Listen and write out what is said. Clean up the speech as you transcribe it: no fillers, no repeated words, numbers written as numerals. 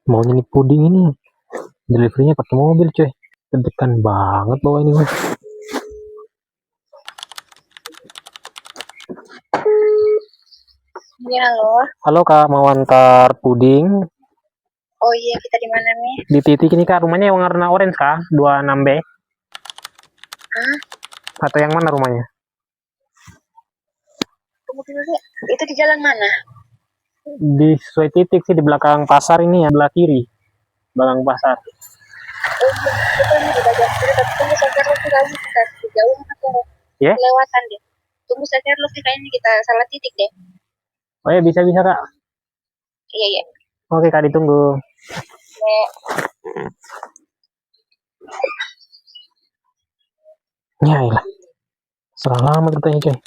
Mau ini puding ini deliverynya pakai mobil coy, deg-degan banget bawa ini mah. Iya, halo. Halo Kak, mau antar puding? Oh iya, kita di mana nih? Di titik ini Kak, rumahnya yang warna orange Kak, 26B. Hah? Atau yang mana rumahnya? Tunggu dulu deh. Itu di jalan mana? Di sesuai titik sih, di belakang pasar ini ya, belah kiri. Belakang pasar. Oh iya, kita ini di bagian kiri, tapi tunggu saya cari lagi kayaknya kita jauh atau Ya? kelewatan deh. Tunggu saya cari lagi kayaknya kita salah titik deh. Oh ya, bisa-bisa Kak. Iya, iya. Oke Kak, ditunggu. Ya. Ya iyalah. Serah lama katanya coy.